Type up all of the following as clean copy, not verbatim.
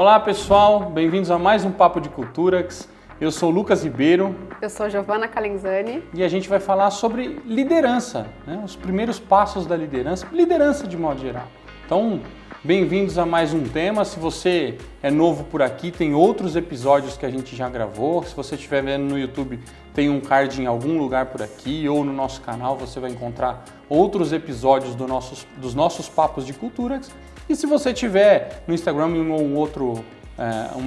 Olá pessoal, bem-vindos a mais um Papo de Culturax. Eu sou o Lucas Ribeiro. Eu sou Giovanna Calenzani. E a gente vai falar sobre liderança, né? Os primeiros passos da liderança de modo geral. Então, bem-vindos a mais um tema. Se você é novo por aqui, tem outros episódios que a gente já gravou. Se você estiver vendo no YouTube, tem um card em algum lugar por aqui ou no nosso canal, você vai encontrar outros episódios dos nossos Papos de Culturax. E se você tiver no Instagram em uma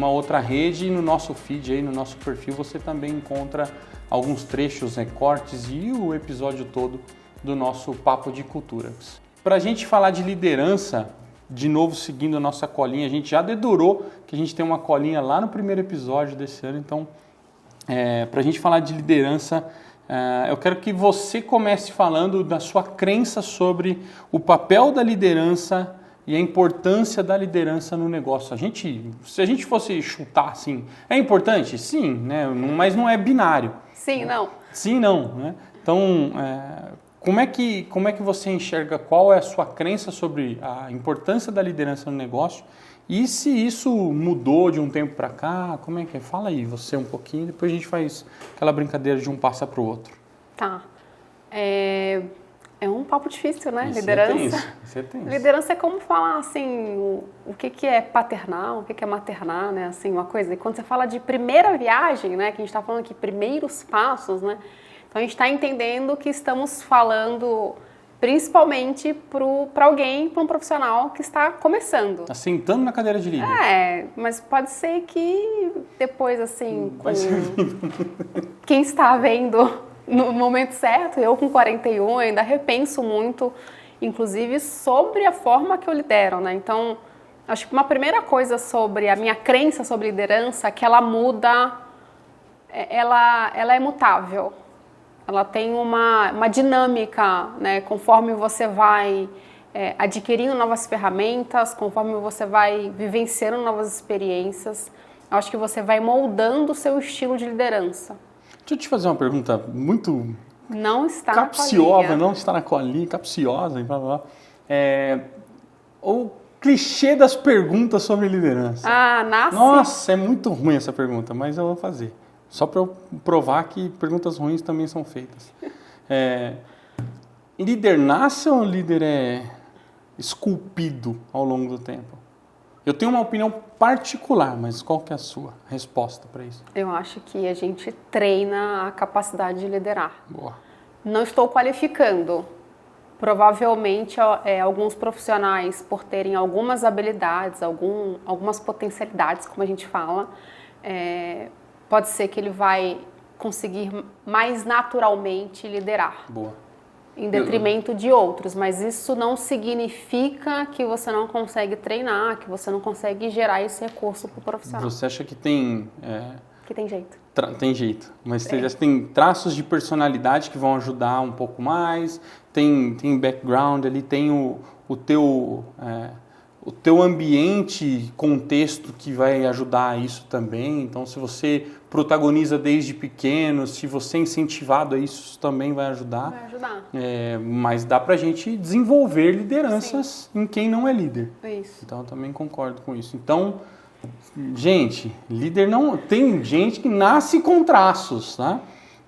outra rede, no nosso feed, aí, no nosso perfil, você também encontra alguns trechos, recortes e o episódio todo do nosso Papo de Culturax. Para a gente falar de liderança, de novo seguindo a nossa colinha, a gente já dedurou que a gente tem uma colinha lá no primeiro episódio desse ano, então para a gente falar de liderança, eu quero que você comece falando da sua crença sobre o papel da liderança e a importância da liderança no negócio. Se a gente fosse chutar assim, é importante? Sim, né? Mas não é binário. Sim, não. Sim, não. Né? Então, como é que você enxerga, qual é a sua crença sobre a importância da liderança no negócio? E se isso mudou de um tempo para cá, como é que é? Fala aí você um pouquinho, depois a gente faz aquela brincadeira de um passa para o outro. Tá. É um papo difícil, né? Liderança. Isso é tenso. Liderança é como falar, assim, o que é paternar, o que é maternar, né? Assim, uma coisa. E quando você fala de primeira viagem, né? Que a gente está falando aqui, primeiros passos, né? Então, a gente está entendendo que estamos falando principalmente para alguém, para um profissional que está começando. Está sentando na cadeira de líder. Mas pode ser que depois, assim, vai servindo. Quem está vendo no momento certo, eu com 41 ainda repenso muito, inclusive, sobre a forma que eu lidero, né? Então, acho que uma primeira coisa sobre a minha crença sobre liderança é que ela muda, ela é mutável. Ela tem uma dinâmica, né? Conforme você vai adquirindo novas ferramentas, conforme você vai vivenciando novas experiências, acho que você vai moldando o seu estilo de liderança. Deixa eu te fazer uma pergunta muito não está capciosa, não está na colinha, capciosa, blá, blá. O clichê das perguntas sobre liderança. Nossa, é muito ruim essa pergunta, mas eu vou fazer. Só para eu provar que perguntas ruins também são feitas. Líder nasce ou líder é esculpido ao longo do tempo? Eu tenho uma opinião particular, mas qual que é a sua resposta para isso? Eu acho que a gente treina a capacidade de liderar. Boa. Não estou qualificando. Provavelmente, alguns profissionais, por terem algumas habilidades, algumas potencialidades, como a gente fala, pode ser que ele vai conseguir mais naturalmente liderar. Boa. Em detrimento de outros, mas isso não significa que você não consegue treinar, que você não consegue gerar esse recurso para o profissional. Você acha que tem... Que tem jeito. Tem jeito, mas tem traços de personalidade que vão ajudar um pouco mais, tem background ali, tem o teu ambiente, contexto que vai ajudar isso também. Então, se você protagoniza desde pequeno, se você é incentivado a isso também vai ajudar. Vai ajudar. Mas dá pra gente desenvolver lideranças em quem não é líder. Isso. Então, eu também concordo com isso. Então, gente, líder não... Tem gente que nasce com traços, né?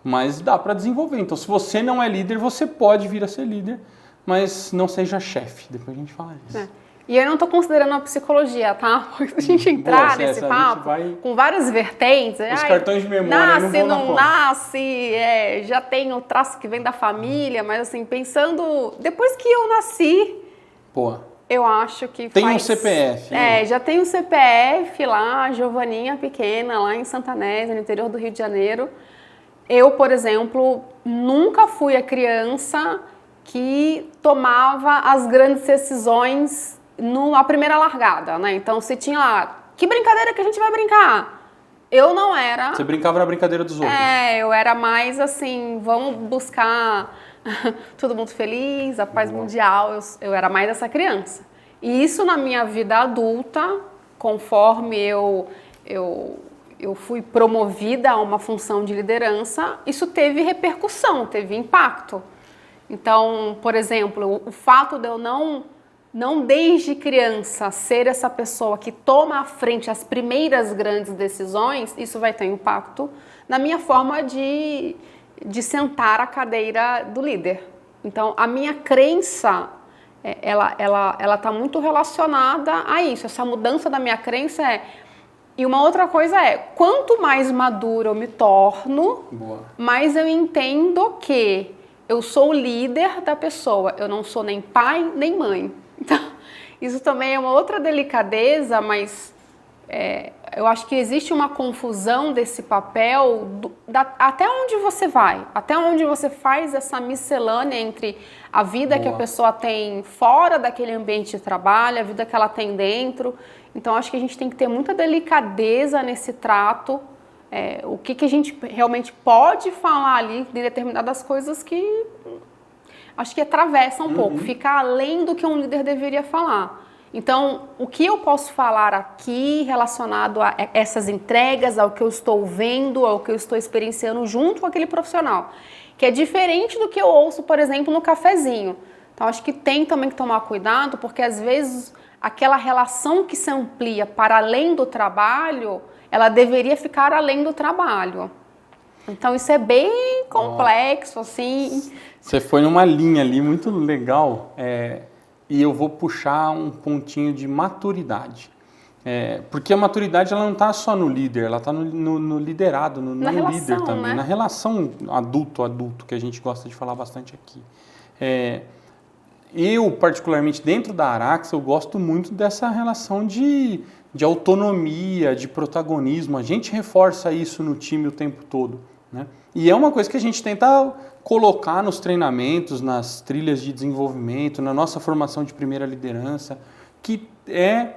Mas dá pra desenvolver. Então, se você não é líder, você pode vir a ser líder, mas não seja chefe. Depois a gente fala disso. E eu não estou considerando a psicologia, tá? Porque a gente entrar nesse papo com várias vertentes... Os cartões de memória não nasce, já tem o traço que vem da família, mas assim, pensando... Depois que eu nasci, eu acho que tem um CPF. Já tem um CPF lá, a Giovaninha pequena, lá em Santa Anésia, no interior do Rio de Janeiro. Eu, por exemplo, nunca fui a criança que tomava as grandes decisões na primeira largada, né? Então, se tinha lá, que brincadeira que a gente vai brincar? Eu não era... Você brincava na brincadeira dos outros. Eu era mais assim, vamos buscar todo mundo feliz, a paz mundial. Eu era mais essa criança. E isso na minha vida adulta, conforme eu fui promovida a uma função de liderança, isso teve repercussão, teve impacto. Então, por exemplo, o fato de eu não não desde criança ser essa pessoa que toma à frente as primeiras grandes decisões, isso vai ter impacto na minha forma de sentar à cadeira do líder. Então, a minha crença, ela tá muito relacionada a isso. Essa mudança da minha crença E uma outra coisa quanto mais madura eu me torno, mais eu entendo que eu sou o líder da pessoa. Eu não sou nem pai, nem mãe. Então, isso também é uma outra delicadeza, mas eu acho que existe uma confusão desse papel até onde você vai, até onde você faz essa miscelânea entre a vida que a pessoa tem fora daquele ambiente de trabalho, a vida que ela tem dentro. Então, acho que a gente tem que ter muita delicadeza nesse trato, o que a gente realmente pode falar ali de determinadas coisas que acho que atravessa um pouco, fica além do que um líder deveria falar. Então, o que eu posso falar aqui relacionado a essas entregas, ao que eu estou vendo, ao que eu estou experienciando junto com aquele profissional, que é diferente do que eu ouço, por exemplo, no cafezinho. Então, acho que tem também que tomar cuidado, porque às vezes aquela relação que se amplia para além do trabalho, ela deveria ficar além do trabalho. Então, isso é bem complexo, assim. Você foi numa linha ali muito legal, e eu vou puxar um pontinho de maturidade. Porque a maturidade ela não está só no líder, ela está no liderado, no líder também, né? Na relação adulto-adulto, que a gente gosta de falar bastante aqui. Eu, particularmente, dentro da Arax, eu gosto muito dessa relação de autonomia, de protagonismo. A gente reforça isso no time o tempo todo, né? E é uma coisa que a gente tenta colocar nos treinamentos, nas trilhas de desenvolvimento, na nossa formação de primeira liderança, que é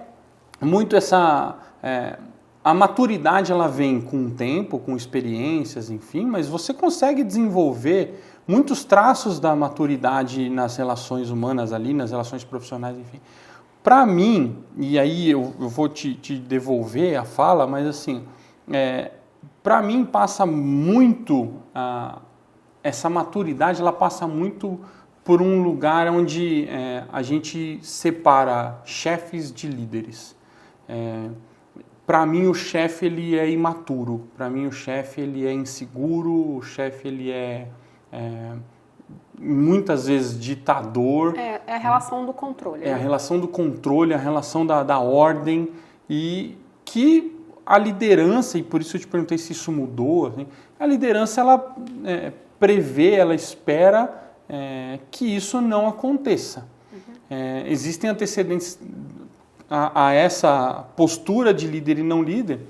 muito essa... a maturidade ela vem com o tempo, com experiências, enfim, mas você consegue desenvolver muitos traços da maturidade nas relações humanas ali, nas relações profissionais, enfim. Para mim, e aí eu vou te devolver a fala, mas assim, para mim passa muito, essa maturidade ela passa muito por um lugar onde a gente separa chefes de líderes. Para mim o chefe ele é imaturo, para mim o chefe ele é inseguro, o chefe ele muitas vezes ditador. É a relação do controle. A relação do controle, a relação da ordem, e que a liderança, e por isso eu te perguntei se isso mudou, assim, a liderança ela prevê, ela espera que isso não aconteça. Existem antecedentes a essa postura de líder e não líder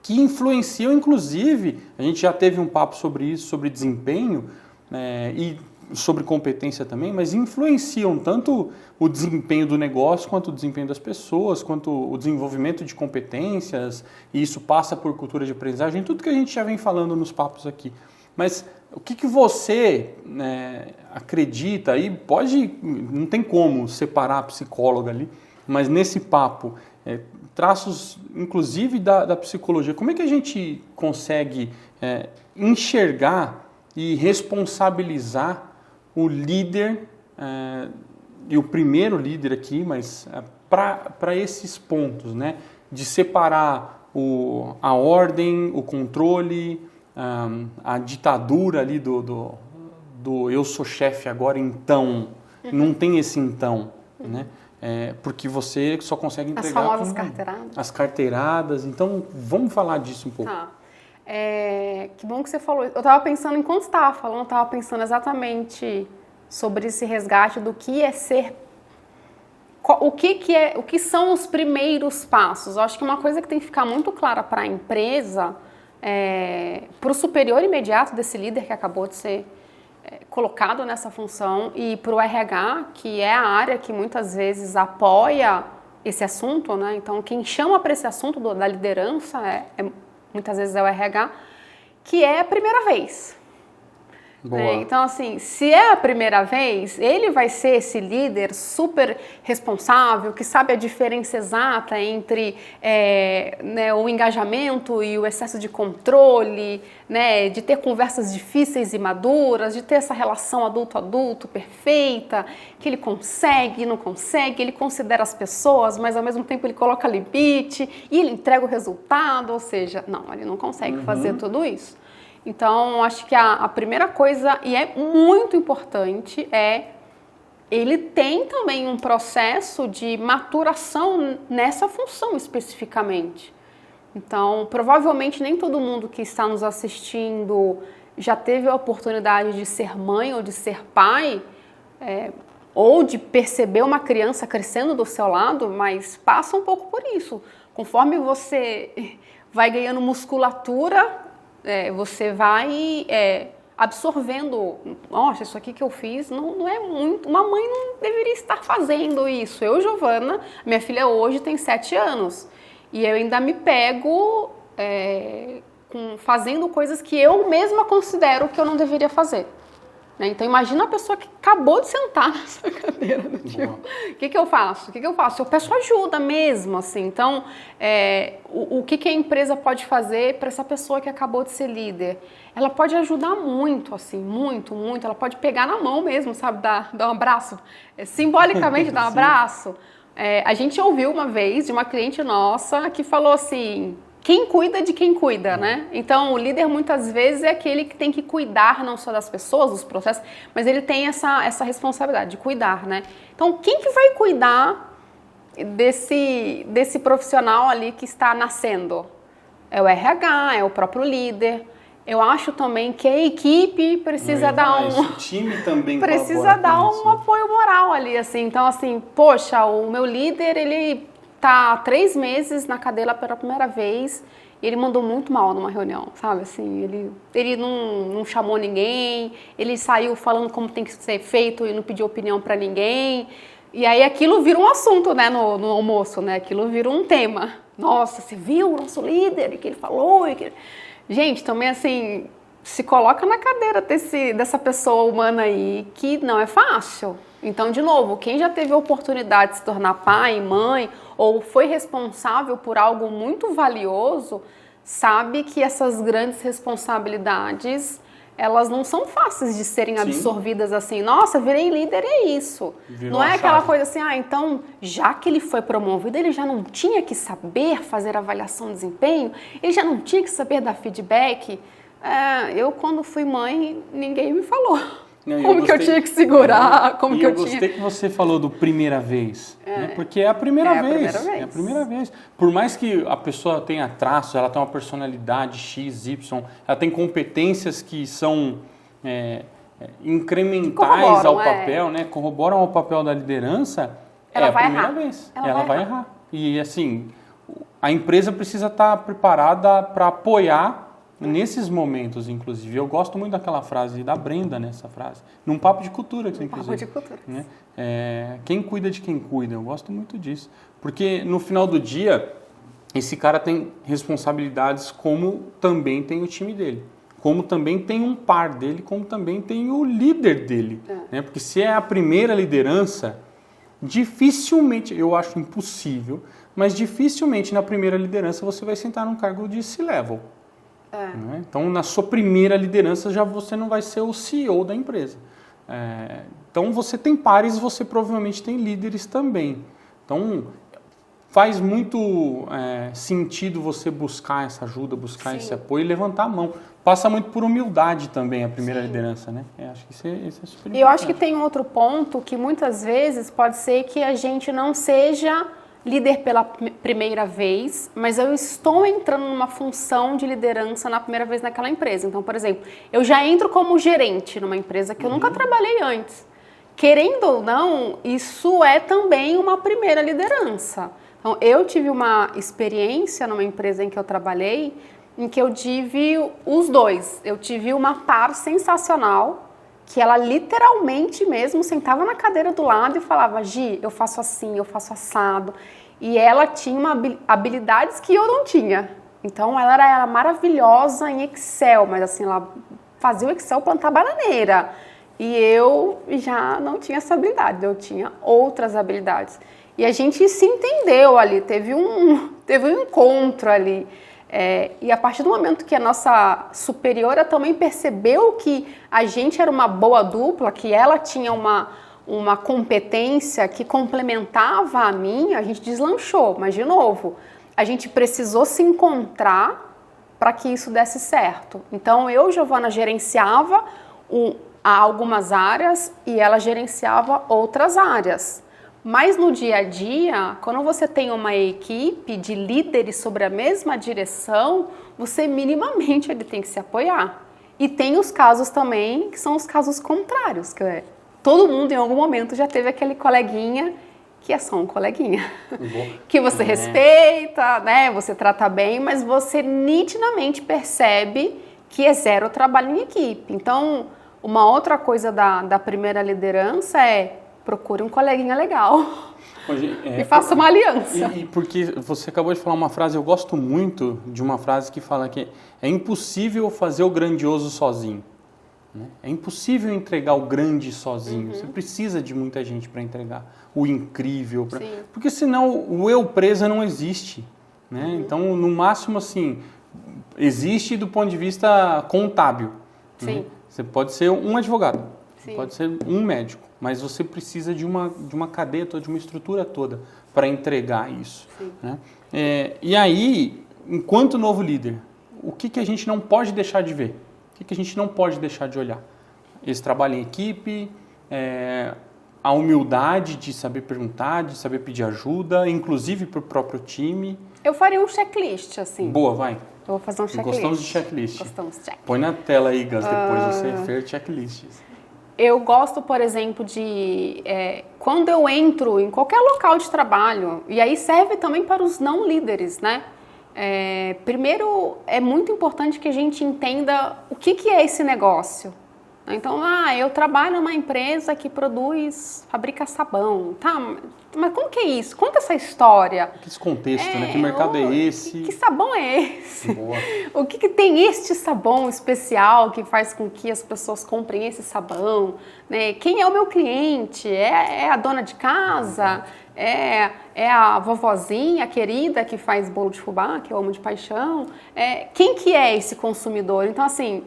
que influenciam, inclusive, a gente já teve um papo sobre isso, sobre desempenho, e sobre competência também, mas influenciam tanto o desempenho do negócio, quanto o desempenho das pessoas, quanto o desenvolvimento de competências, e isso passa por cultura de aprendizagem, tudo que a gente já vem falando nos papos aqui. Mas o que você acredita, e não tem como separar a psicóloga ali, mas nesse papo, traços inclusive da psicologia, como é que a gente consegue enxergar e responsabilizar o líder, e o primeiro líder aqui, mas para esses pontos, né? De separar a ordem, o controle, a ditadura ali do eu sou chefe agora, então, não tem esse então, né? Porque você só consegue entregar... As famosas carteiradas. As carteiradas, então vamos falar disso um pouco. Tá. Que bom que você falou. Eu estava pensando, enquanto você estava falando, eu estava pensando exatamente sobre esse resgate do que é ser, o que são os primeiros passos. Eu acho que uma coisa que tem que ficar muito clara para a empresa, para o superior imediato desse líder que acabou de ser colocado nessa função, e para o RH, que é a área que muitas vezes apoia esse assunto, né? Então, quem chama para esse assunto da liderança muitas vezes é o RH, que é a primeira vez. Então, assim, se é a primeira vez, ele vai ser esse líder super responsável, que sabe a diferença exata entre o engajamento e o excesso de controle, né, de ter conversas difíceis e maduras, de ter essa relação adulto-adulto perfeita, que ele consegue, não consegue, ele considera as pessoas, mas ao mesmo tempo ele coloca limite e ele entrega o resultado, ou seja, não, ele não consegue fazer tudo isso. Então, acho que a primeira coisa, e é muito importante, ele tem também um processo de maturação nessa função especificamente. Então, provavelmente nem todo mundo que está nos assistindo já teve a oportunidade de ser mãe ou de ser pai, ou de perceber uma criança crescendo do seu lado, mas passa um pouco por isso. Conforme você vai ganhando musculatura, você vai absorvendo, nossa, isso aqui que eu fiz não é muito, uma mãe não deveria estar fazendo isso. Eu, Giovana, minha filha hoje tem 7 anos e eu ainda me pego fazendo coisas que eu mesma considero que eu não deveria fazer. Então, imagina a pessoa que acabou de sentar nessa cadeira. Tipo, o que eu faço? Eu peço ajuda mesmo, assim. Então, o que a empresa pode fazer para essa pessoa que acabou de ser líder? Ela pode ajudar muito, assim, muito, muito. Ela pode pegar na mão mesmo, sabe? Dar um abraço. Simbolicamente dar um abraço. A gente ouviu uma vez de uma cliente nossa que falou assim... Quem cuida de quem cuida, né? Então, o líder muitas vezes é aquele que tem que cuidar não só das pessoas, dos processos, mas ele tem essa responsabilidade de cuidar, né? Então, quem que vai cuidar desse profissional ali que está nascendo? É o RH, é o próprio líder. Eu acho também que a equipe precisa o time também precisa dar um apoio moral ali, assim. Então, assim, poxa, o meu líder, ele... tá há 3 meses na cadeira pela primeira vez e ele mandou muito mal numa reunião, sabe? Assim, ele não chamou ninguém, ele saiu falando como tem que ser feito e não pediu opinião para ninguém. E aí aquilo vira um assunto, né, no almoço, né? Aquilo vira um tema. Nossa, você viu o nosso líder, o que ele falou? Gente, também assim, se coloca na cadeira dessa pessoa humana aí que não é fácil. Então, de novo, quem já teve a oportunidade de se tornar pai, mãe, ou foi responsável por algo muito valioso, sabe que essas grandes responsabilidades, elas não são fáceis de serem absorvidas assim. Nossa, virei líder e é isso. Não é aquela coisa assim, então, já que ele foi promovido, ele já não tinha que saber fazer avaliação de desempenho, ele já não tinha que saber dar feedback. Eu, quando fui mãe, ninguém me falou. Como que eu tinha que segurar, como que eu tinha... Eu gostei que você falou do primeira vez, né? Porque é a primeira vez. É a primeira vez. Por mais que a pessoa tenha traços, ela tem uma personalidade X, Y, ela tem competências que são incrementais ao papel, né? Corroboram ao papel da liderança, ela vai a primeira vez. Ela vai errar. E assim, a empresa precisa estar preparada para apoiar nesses momentos, inclusive. Eu gosto muito daquela frase da Brenda, nessa frase. Num papo de cultura, inclusive. Papo de cultura. Né? Quem cuida de quem cuida. Eu gosto muito disso. Porque no final do dia, esse cara tem responsabilidades como também tem o time dele. Como também tem um par dele, como também tem o líder dele. Né? Porque se é a primeira liderança, dificilmente, eu acho impossível, mas dificilmente na primeira liderança você vai sentar num cargo de C-level. Né? Então, na sua primeira liderança, já você não vai ser o CEO da empresa. Então, você tem pares, você provavelmente tem líderes também. Então, faz muito sentido você buscar essa ajuda, buscar esse apoio e levantar a mão. Passa muito por humildade também a primeira liderança, né? Acho que isso é super importante. Eu acho que tem outro ponto que muitas vezes pode ser que a gente não seja líder pela primeira vez, mas eu estou entrando numa função de liderança na primeira vez naquela empresa. Então, por exemplo, eu já entro como gerente numa empresa que eu nunca trabalhei antes. Querendo ou não, isso é também uma primeira liderança. Então, eu tive uma experiência numa empresa em que eu trabalhei, em que eu tive os dois. Eu tive uma par sensacional, que ela literalmente mesmo sentava na cadeira do lado e falava: Gi, eu faço assim, eu faço assado. E ela tinha habilidades que eu não tinha. Então ela era maravilhosa em Excel, mas assim, ela fazer o Excel plantar bananeira. E eu já não tinha essa habilidade, eu tinha outras habilidades. E a gente se entendeu ali, teve um encontro ali. E a partir do momento que a nossa superiora também percebeu que a gente era uma boa dupla, que ela tinha uma competência que complementava a minha, a gente deslanchou. Mas, de novo, a gente precisou se encontrar para que isso desse certo. Então, eu, Giovana, gerenciava algumas áreas e ela gerenciava outras áreas. Mas no dia a dia, quando você tem uma equipe de líderes sobre a mesma direção, você minimamente ele tem que se apoiar. E tem os casos também que são os casos contrários, que todo mundo em algum momento já teve aquele coleguinha que é só um coleguinha, que você respeita, né? Você trata bem, mas você nitidamente percebe que é zero trabalho em equipe. Então, uma outra coisa da primeira liderança é procure um coleguinha legal e faça uma aliança. E porque você acabou de falar uma frase, eu gosto muito de uma frase que fala que é impossível fazer o grandioso sozinho. Né? É impossível entregar o grande sozinho. Você precisa de muita gente para entregar o incrível. Porque senão o eu presa não existe. Né? Então, no máximo, assim, existe do ponto de vista contábil. Né? Você pode ser um advogado, pode ser um médico, mas você precisa de uma cadeia toda, de uma estrutura toda para entregar isso. Né? E aí, enquanto novo líder, o que a gente não pode deixar de ver? O que a gente não pode deixar de olhar? Esse trabalho em equipe, a humildade de saber perguntar, de saber pedir ajuda, inclusive para o próprio time. Eu faria um checklist, assim. Boa, vai. Eu vou fazer um checklist. Gostamos de checklist. Gostamos de checklist. Põe na tela aí, Gus, depois você fez checklists. Eu gosto, por exemplo, de quando eu entro em qualquer local de trabalho, e aí serve também para os não líderes, né? Primeiro, é muito importante que a gente entenda o que é esse negócio. Então, eu trabalho numa empresa que fabrica sabão, tá? Mas como que é isso? Conta essa história. Que esse contexto, né? Que mercado é esse? Que sabão é esse? Boa. O que tem este sabão especial que faz com que as pessoas comprem esse sabão? Né? Quem é o meu cliente? É a dona de casa? É a vovozinha querida que faz bolo de fubá, que eu amo de paixão? Quem que é esse consumidor? Então, assim,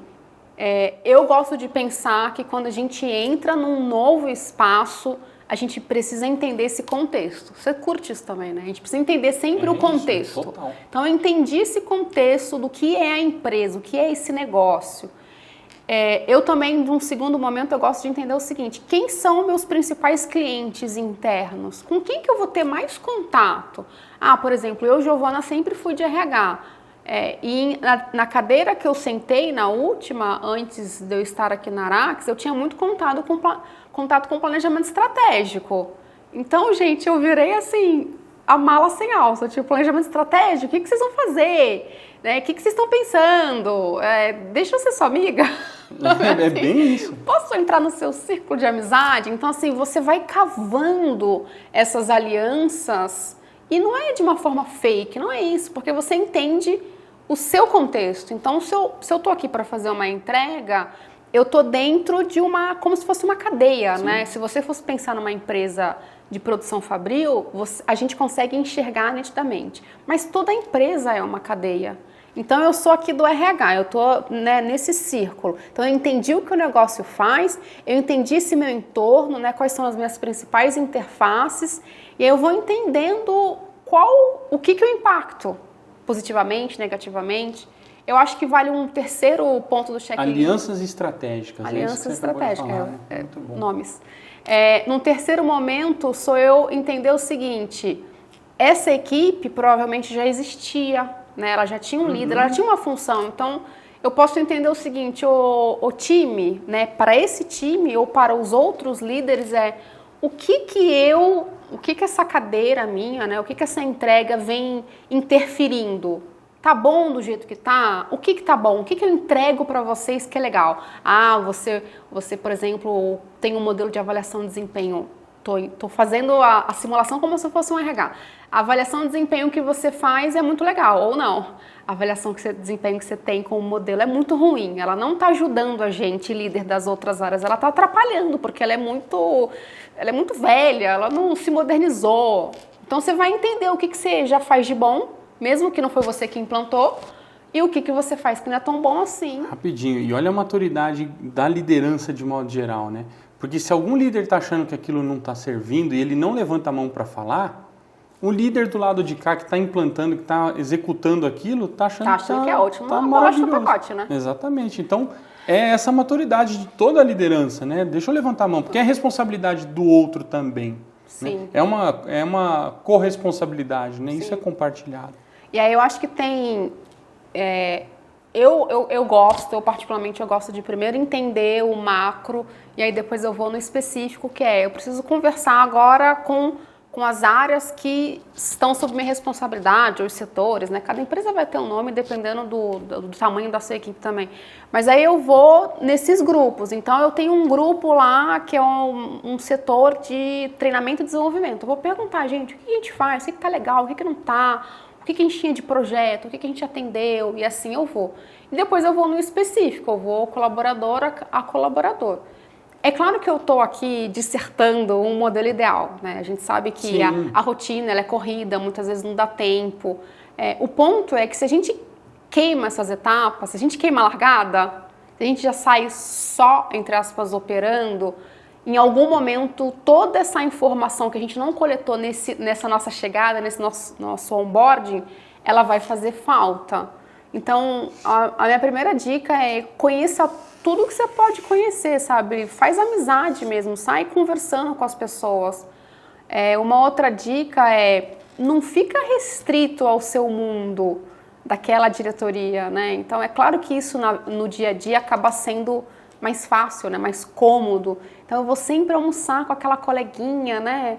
eu gosto de pensar que quando a gente entra num novo espaço, a gente precisa entender esse contexto. Você curte isso também, né? A gente precisa entender sempre o contexto. Total. Então, eu entendi esse contexto do que é a empresa, o que é esse negócio. Eu também, num segundo momento, eu gosto de entender o seguinte: quem são meus principais clientes internos? Com quem que eu vou ter mais contato? Por exemplo, eu, Giovana, sempre fui de RH. E na cadeira que eu sentei, na última, antes de eu estar aqui na Arax, eu tinha muito contato com planejamento estratégico. Então, gente, eu virei assim, a mala sem alça, tipo, planejamento estratégico, o que vocês vão fazer? O que vocês estão pensando? Deixa eu ser sua amiga. É bem isso. Posso entrar no seu círculo de amizade? Então, assim, você vai cavando essas alianças e não é de uma forma fake, não é isso, porque você entende o seu contexto. Então, se eu tô aqui para fazer uma entrega, eu tô dentro de como se fosse uma cadeia, né? Se você fosse pensar numa empresa de produção fabril, a gente consegue enxergar nitidamente. Mas toda empresa é uma cadeia. Então, eu sou aqui do RH, eu tô nesse círculo. Então, eu entendi o que o negócio faz, eu entendi esse meu entorno, né? Quais são as minhas principais interfaces, e aí eu vou entendendo o que eu impacto, positivamente, negativamente. Eu acho que vale um terceiro ponto do checklist. Alianças estratégicas. Alianças estratégicas, muito bom. Nomes. Num terceiro momento, sou eu entender o seguinte: essa equipe provavelmente já existia, né? Ela já tinha um líder, ela tinha uma função. Então, eu posso entender o seguinte: o time, né? Para esse time ou para os outros líderes o que essa cadeira minha, né? O que essa entrega vem interferindo? Tá bom do jeito que tá? O que tá bom? O que eu entrego para vocês que é legal? Você, por exemplo, tem um modelo de avaliação de desempenho tô fazendo a simulação como se fosse um RH. A avaliação de desempenho que você faz é muito legal, ou não. A avaliação de desempenho que você tem com o modelo é muito ruim. Ela não está ajudando a gente, líder das outras áreas, ela está atrapalhando, porque ela é muito velha, ela não se modernizou. Então você vai entender o que você já faz de bom, mesmo que não foi você que implantou, e o que você faz que não é tão bom assim. Rapidinho, e olha a maturidade da liderança de modo geral, né? Porque se algum líder está achando que aquilo não está servindo e ele não levanta a mão para falar, o líder do lado de cá que está implantando, que está executando aquilo, está achando que é ótimo, tá uma bolacha no pacote, né? Exatamente. Então, é essa maturidade de toda a liderança, né? Deixa eu levantar a mão, porque é responsabilidade do outro também. Sim. Né? É uma corresponsabilidade, né? Sim. Isso é compartilhado. E aí eu acho que tem... eu particularmente gosto de primeiro entender o macro e aí depois eu vou no específico, que eu preciso conversar agora com as áreas que estão sob minha responsabilidade, ou os setores, né? Cada empresa vai ter um nome dependendo do tamanho da sua equipe também. Mas aí eu vou nesses grupos. Então eu tenho um grupo lá que é um setor de treinamento e desenvolvimento. Eu vou perguntar, gente, o que a gente faz? O que está legal? O que não está? O que a gente tinha de projeto? O que a gente atendeu? E assim eu vou. E depois eu vou no específico, eu vou colaborador a colaborador. É claro que eu estou aqui dissertando um modelo ideal, né? A gente sabe que a rotina ela é corrida, muitas vezes não dá tempo. O ponto é que se a gente queima essas etapas, se a gente queima a largada, se a gente já sai só, entre aspas, operando, em algum momento toda essa informação que a gente não coletou nessa nossa chegada, nesse nosso onboarding, ela vai fazer falta. Então, a minha primeira dica é conheça tudo que você pode conhecer, sabe? Faz amizade mesmo, sai conversando com as pessoas. Uma outra dica não fica restrito ao seu mundo daquela diretoria, né? Então, é claro que isso no dia a dia acaba sendo mais fácil, né? Mais cômodo. Então, eu vou sempre almoçar com aquela coleguinha, né?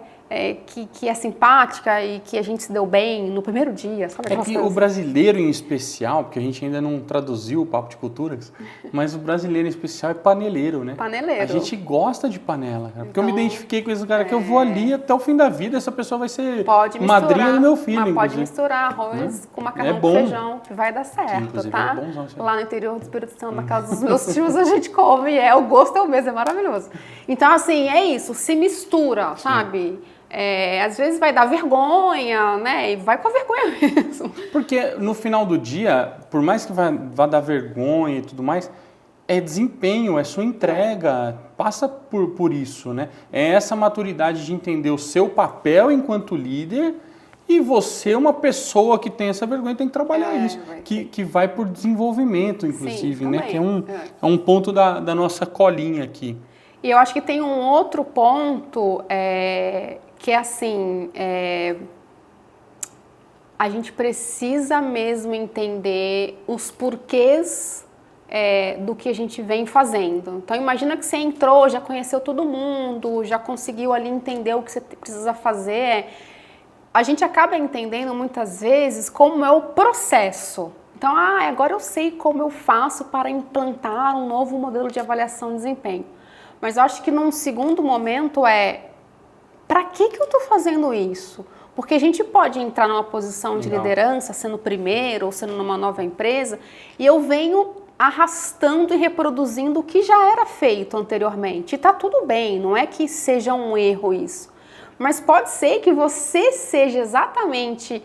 Que é simpática e que a gente se deu bem no primeiro dia. Sabe? Que o brasileiro em especial, porque a gente ainda não traduziu o Papo de Culturas, mas o brasileiro em especial é paneleiro, né? Paneleiro. A gente gosta de panela, cara, porque eu me identifiquei com esse cara que eu vou ali até o fim da vida, essa pessoa vai ser madrinha do meu filho. Mas pode misturar arroz com macarrão com feijão, que vai dar certo, tá? Lá no interior do Espírito Santo, na casa dos meus tios, a gente come, o gosto é o mesmo, é maravilhoso. Então, assim, é isso, se mistura, sabe? Às vezes vai dar vergonha, né? E vai com a vergonha mesmo. Porque no final do dia, por mais que vá dar vergonha e tudo mais, é desempenho, é sua entrega, passa por isso, né? É essa maturidade de entender o seu papel enquanto líder e você, uma pessoa que tem essa vergonha, tem que trabalhar isso. Que vai por desenvolvimento, inclusive, né? Que é um ponto da nossa colinha aqui. E eu acho que tem um outro ponto que é assim, a gente precisa mesmo entender os porquês do que a gente vem fazendo. Então imagina que você entrou, já conheceu todo mundo, já conseguiu ali entender o que você precisa fazer. A gente acaba entendendo muitas vezes como é o processo. Então, agora eu sei como eu faço para implantar um novo modelo de avaliação de desempenho. Mas eu acho que num segundo momento para que eu estou fazendo isso? Porque a gente pode entrar numa posição de liderança, sendo primeiro ou sendo numa nova empresa, e eu venho arrastando e reproduzindo o que já era feito anteriormente. E tá tudo bem, não é que seja um erro isso. Mas pode ser que você seja exatamente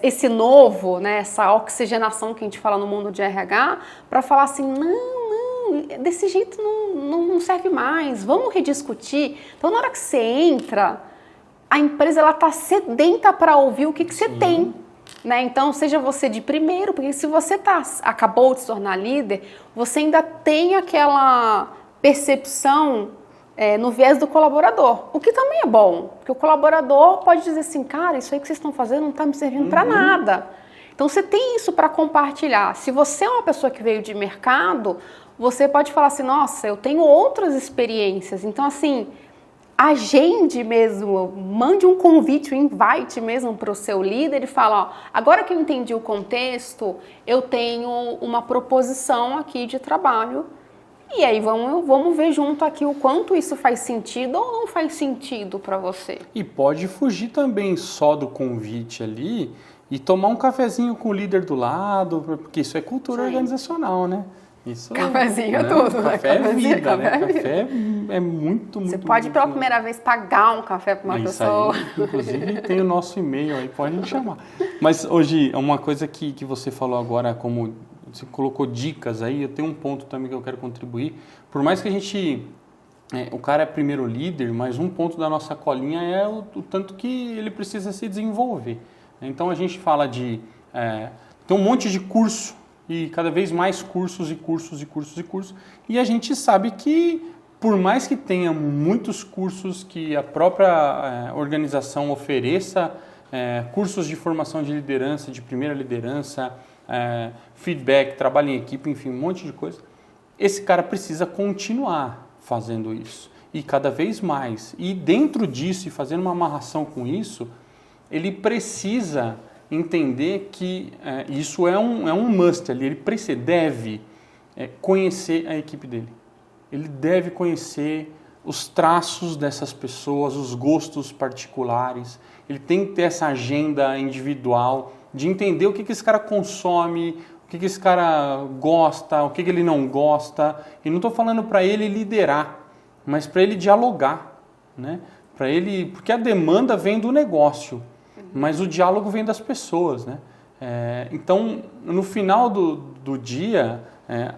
esse novo, né, essa oxigenação que a gente fala no mundo de RH, para falar assim, não, desse jeito não serve mais, vamos rediscutir. Então, na hora que você entra, a empresa está sedenta para ouvir o que você tem. Né? Então, seja você de primeiro, porque se você acabou de se tornar líder, você ainda tem aquela percepção no viés do colaborador, o que também é bom, porque o colaborador pode dizer assim, cara, isso aí que vocês estão fazendo não está me servindo para nada. Então, você tem isso para compartilhar. Se você é uma pessoa que veio de mercado, você pode falar assim, nossa, eu tenho outras experiências. Então, assim, agende mesmo, mande um convite, um invite mesmo para o seu líder e fala, agora que eu entendi o contexto, eu tenho uma proposição aqui de trabalho E aí vamos ver junto aqui o quanto isso faz sentido ou não faz sentido para você. E pode fugir também só do convite ali e tomar um cafezinho com o líder do lado, porque isso é cultura organizacional, né? Isso, cafezinho é tudo, né? Café é vida, né? Café é muito, muito... Você pode pela primeira vez pagar um café para uma pessoa. Aí, inclusive tem o nosso e-mail aí, pode me chamar. Mas hoje, uma coisa que você falou agora, como você colocou dicas aí, eu tenho um ponto também que eu quero contribuir. Por mais que a gente... o cara é primeiro líder, mas um ponto da nossa colinha é o tanto que ele precisa se desenvolver. Então a gente fala de... tem um monte de curso, e cada vez mais cursos e cursos e cursos e cursos. E a gente sabe que, por mais que tenha muitos cursos que a própria organização ofereça, cursos de formação de liderança, de primeira liderança, feedback, trabalho em equipe, enfim, um monte de coisa, esse cara precisa continuar fazendo isso. E cada vez mais. E dentro disso, e fazendo uma amarração com isso, ele precisa entender que isso é um must ali, ele deve conhecer a equipe dele. Ele deve conhecer os traços dessas pessoas, os gostos particulares. Ele tem que ter essa agenda individual de entender o que esse cara consome, o que esse cara gosta, o que ele não gosta. E não estou falando para ele liderar, mas para ele dialogar, né? Para ele, porque a demanda vem do negócio, mas o diálogo vem das pessoas, né? Então, no final do dia,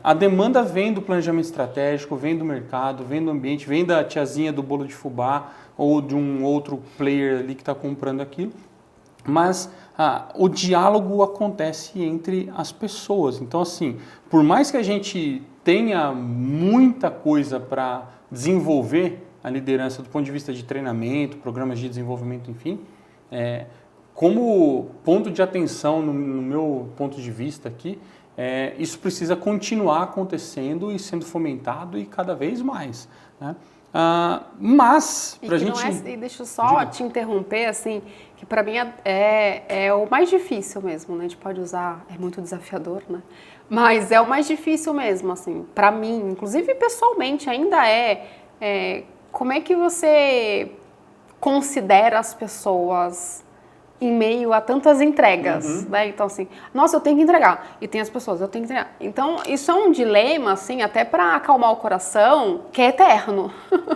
a demanda vem do planejamento estratégico, vem do mercado, vem do ambiente, vem da tiazinha do bolo de fubá ou de um outro player ali que está comprando aquilo. Mas o diálogo acontece entre as pessoas. Então, assim, por mais que a gente tenha muita coisa para desenvolver a liderança do ponto de vista de treinamento, programas de desenvolvimento, enfim, como ponto de atenção, no meu ponto de vista aqui, isso precisa continuar acontecendo e sendo fomentado e cada vez mais, né? Mas, para a gente... E deixa eu só te interromper, assim, que para mim é o mais difícil mesmo, né? A gente pode usar, é muito desafiador, né? Mas é o mais difícil mesmo, assim, para mim, inclusive pessoalmente, ainda como é que você considera as pessoas em meio a tantas entregas, né? Então, assim, nossa, eu tenho que entregar. E tem as pessoas, eu tenho que entregar. Então, isso é um dilema, assim, até para acalmar o coração, que é eterno.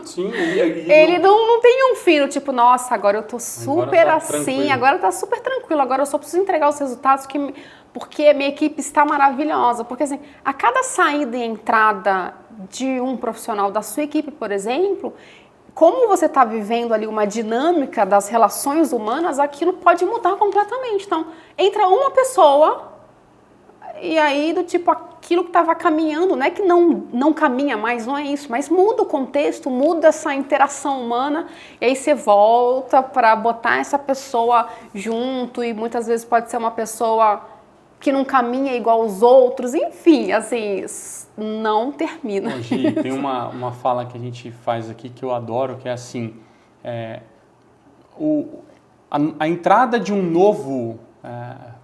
Sim, ele não tem um fim, tipo, nossa, agora eu tô super agora tá assim, tranquilo. agora tá super tranquilo, agora eu só preciso entregar os resultados porque a minha equipe está maravilhosa. Porque, assim, a cada saída e entrada de um profissional da sua equipe, por exemplo, como você está vivendo ali uma dinâmica das relações humanas, aquilo pode mudar completamente. Então, entra uma pessoa e aí do tipo aquilo que estava caminhando, não é que não caminha mais, não é isso, mas muda o contexto, muda essa interação humana e aí você volta para botar essa pessoa junto e muitas vezes pode ser uma pessoa que não caminha igual os outros, enfim, assim, não termina. Gi, tem uma fala que a gente faz aqui que eu adoro, que é assim, a entrada de um novo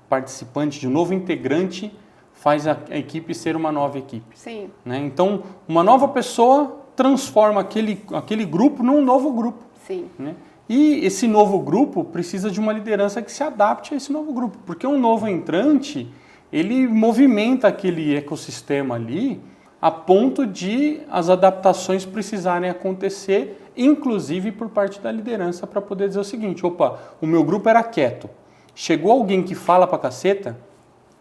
participante, de um novo integrante, faz a equipe ser uma nova equipe. Sim. Né? Então, uma nova pessoa transforma aquele grupo num novo grupo. Sim. Né? E esse novo grupo precisa de uma liderança que se adapte a esse novo grupo, porque um novo entrante, ele movimenta aquele ecossistema ali a ponto de as adaptações precisarem acontecer, inclusive por parte da liderança, para poder dizer o seguinte, opa, o meu grupo era quieto, chegou alguém que fala pra caceta,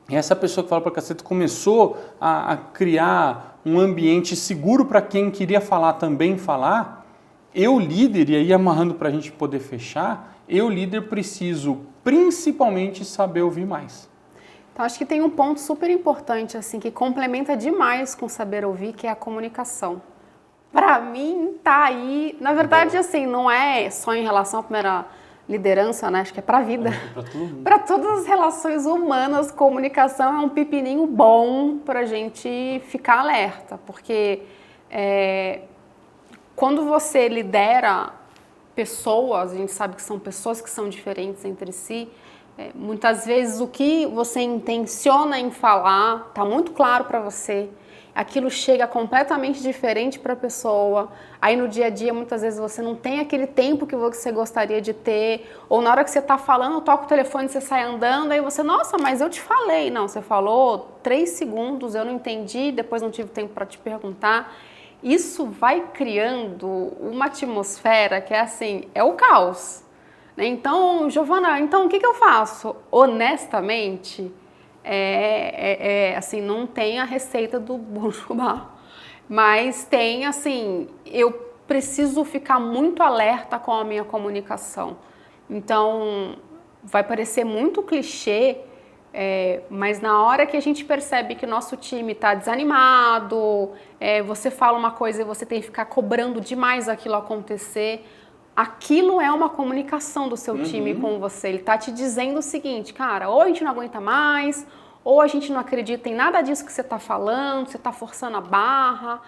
e essa pessoa que fala pra caceta começou a criar um ambiente seguro para quem queria falar também falar. Eu, líder, e aí amarrando para a gente poder fechar, eu, líder, preciso principalmente saber ouvir mais. Então, acho que tem um ponto super importante, assim, que complementa demais com saber ouvir, que é a comunicação. Para mim, tá aí, na verdade, assim, não é só em relação à primeira liderança, né? Acho que é para a vida. Para todas as relações humanas, comunicação é um pepininho bom para a gente ficar alerta, porque quando você lidera pessoas, a gente sabe que são pessoas que são diferentes entre si, muitas vezes o que você intenciona em falar está muito claro para você aquilo chega completamente diferente para a pessoa. Aí no dia a dia, muitas vezes, você não tem aquele tempo que você gostaria de ter, ou na hora que você está falando, toca o telefone, você sai andando, aí você, nossa, mas eu te falei. Não, você falou 3 segundos, eu não entendi, depois não tive tempo para te perguntar. Isso vai criando uma atmosfera que é assim, é o caos. Então, Giovana, então o que eu faço? Honestamente, assim, não tem a receita do bolo de fubá, mas tem, assim, eu preciso ficar muito alerta com a minha comunicação. Então, vai parecer muito clichê, mas na hora que a gente percebe que o nosso time está desanimado, você fala uma coisa e você tem que ficar cobrando demais aquilo acontecer, aquilo é uma comunicação do seu time com você. Ele está te dizendo o seguinte, cara, ou a gente não aguenta mais, ou a gente não acredita em nada disso que você está falando, você está forçando a barra.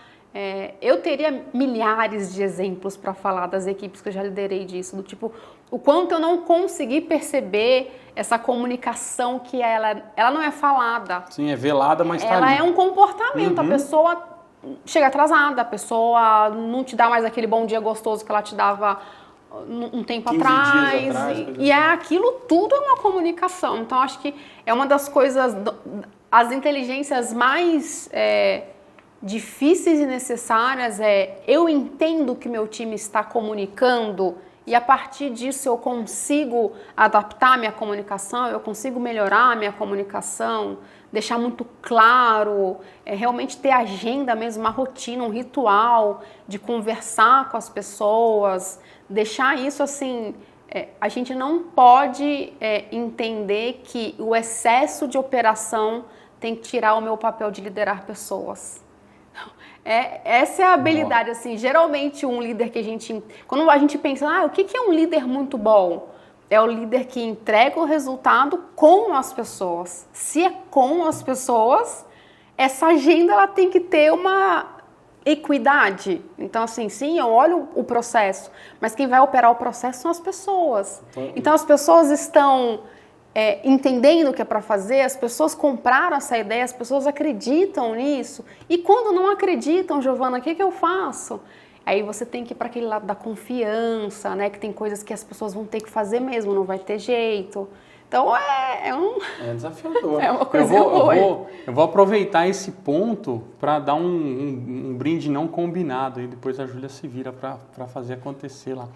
Eu teria milhares de exemplos para falar das equipes que eu já liderei disso, do tipo, o quanto eu não consegui perceber essa comunicação que ela não é falada. Sim, é velada, mas está ali. Ela é um comportamento, a pessoa chega atrasada, a pessoa não te dá mais aquele bom dia gostoso que ela te dava um tempo 15 atrás. dias atrás, E aquilo tudo é uma comunicação. Então, acho que é uma das coisas, as inteligências mais difíceis e necessárias eu entendo que meu time está comunicando e a partir disso eu consigo adaptar a minha comunicação, eu consigo melhorar a minha comunicação, deixar muito claro, realmente ter agenda mesmo, uma rotina, um ritual de conversar com as pessoas, deixar isso assim, a gente não pode entender que o excesso de operação tem que tirar o meu papel de liderar pessoas. Essa é a habilidade, assim, geralmente um líder que quando a gente pensa, o que é um líder muito bom? É o líder que entrega o resultado com as pessoas. Se é com as pessoas, essa agenda ela tem que ter uma equidade. Então, assim, sim, eu olho o processo, mas quem vai operar o processo são as pessoas. Então, as pessoas estão entendendo o que é para fazer, as pessoas compraram essa ideia, as pessoas acreditam nisso. E quando não acreditam, Giovana, o que eu faço? Aí você tem que ir para aquele lado da confiança, né? Que tem coisas que as pessoas vão ter que fazer mesmo, não vai ter jeito. Então é desafiador. É uma coisa boa. Eu vou aproveitar esse ponto para dar um brinde não combinado. E depois a Júlia se vira para fazer acontecer lá.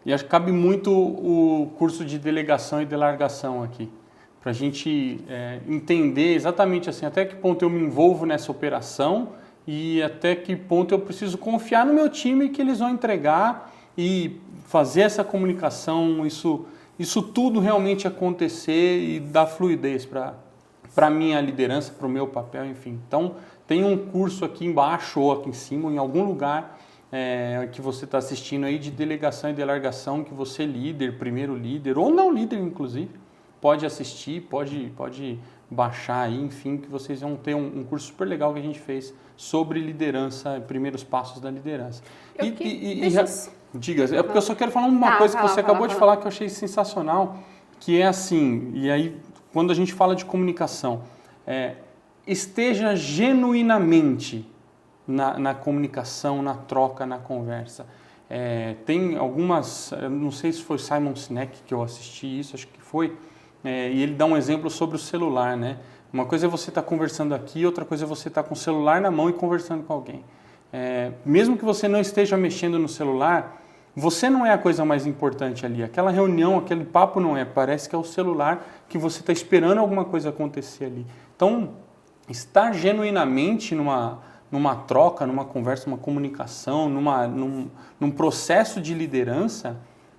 E acho que cabe muito o curso de delegação e delargação aqui. Para a gente entender exatamente assim, até que ponto eu me envolvo nessa operação e até que ponto eu preciso confiar no meu time que eles vão entregar e fazer essa comunicação, isso tudo realmente acontecer e dar fluidez para a minha liderança, para o meu papel, enfim. Então, tem um curso aqui embaixo ou aqui em cima, em algum lugar que você está assistindo aí de delegação e delargação, que você líder, primeiro líder, ou não líder inclusive, pode assistir, pode baixar aí, enfim, que vocês vão ter um curso super legal que a gente fez sobre liderança, primeiros passos da liderança. Diga, porque eu só quero falar uma coisa que você acabou de falar que eu achei sensacional, que é assim, e aí quando a gente fala de comunicação, esteja genuinamente na comunicação, na troca, na conversa. Tem algumas, não sei se foi Simon Sinek que eu assisti isso, acho que foi, e ele dá um exemplo sobre o celular, né? Uma coisa é você estar conversando aqui, outra coisa é você estar com o celular na mão e conversando com alguém. Mesmo que você não esteja mexendo no celular, você não é a coisa mais importante ali. Aquela reunião, aquele papo não é. Parece que é o celular que você está esperando alguma coisa acontecer ali. Então, estar genuinamente numa troca, numa conversa, numa comunicação, num processo de liderança,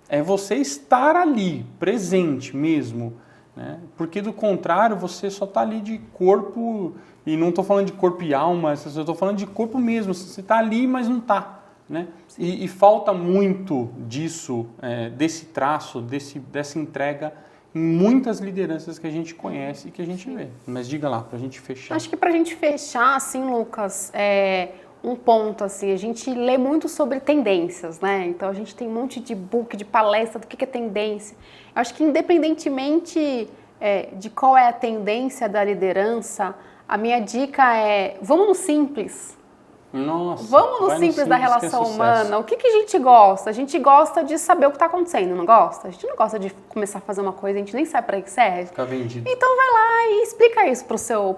é você estar ali, presente mesmo. Né? Porque do contrário, você só está ali de corpo, e não estou falando de corpo e alma, eu estou falando de corpo mesmo, você está ali, mas não está. Né? E falta muito disso, desse traço, dessa entrega em muitas lideranças que a gente conhece e que a gente vê. Mas diga lá, para a gente fechar. Acho que para a gente fechar, assim, Lucas, um ponto, assim, a gente lê muito sobre tendências, né? Então, a gente tem um monte de book, de palestra do que é tendência. Eu acho que independentemente de qual é a tendência da liderança, A minha dica é, vamos no simples. Nossa, vamos no simples da relação humana. O que a gente gosta? A gente gosta de saber o que está acontecendo, não gosta? A gente não gosta de começar a fazer uma coisa, a gente nem sabe para que serve. Ficar vendido. Então vai lá e explica isso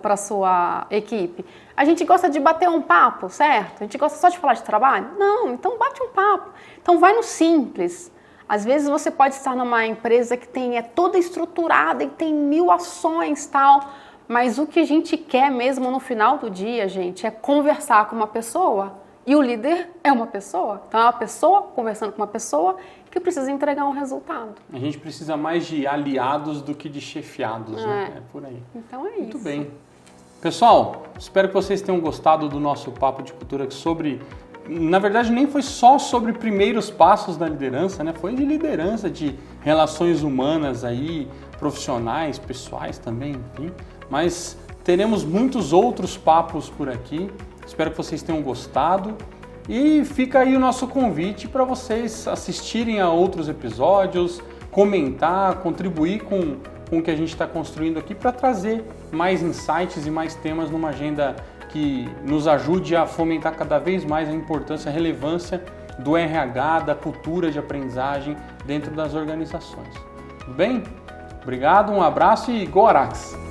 para a sua equipe. A gente gosta de bater um papo, certo? A gente gosta só de falar de trabalho? Não, então bate um papo. Então vai no simples. Às vezes você pode estar numa empresa que é toda estruturada e tem 1000 ações e tal, mas o que a gente quer mesmo no final do dia, gente, é conversar com uma pessoa. E o líder é uma pessoa. Então é uma pessoa conversando com uma pessoa que precisa entregar um resultado. A gente precisa mais de aliados do que de chefiados, né? É por aí. Então é isso. Muito bem. Pessoal, espero que vocês tenham gostado do nosso papo de cultura sobre... Na verdade, nem foi só sobre primeiros passos da liderança, né? Foi de liderança, de relações humanas aí, profissionais, pessoais também, enfim. Mas teremos muitos outros papos por aqui. Espero que vocês tenham gostado. E fica aí o nosso convite para vocês assistirem a outros episódios, comentar, contribuir com o que a gente está construindo aqui para trazer mais insights e mais temas numa agenda que nos ajude a fomentar cada vez mais a importância, a relevância do RH, da cultura de aprendizagem dentro das organizações. Tudo bem? Obrigado, um abraço e Go Arax!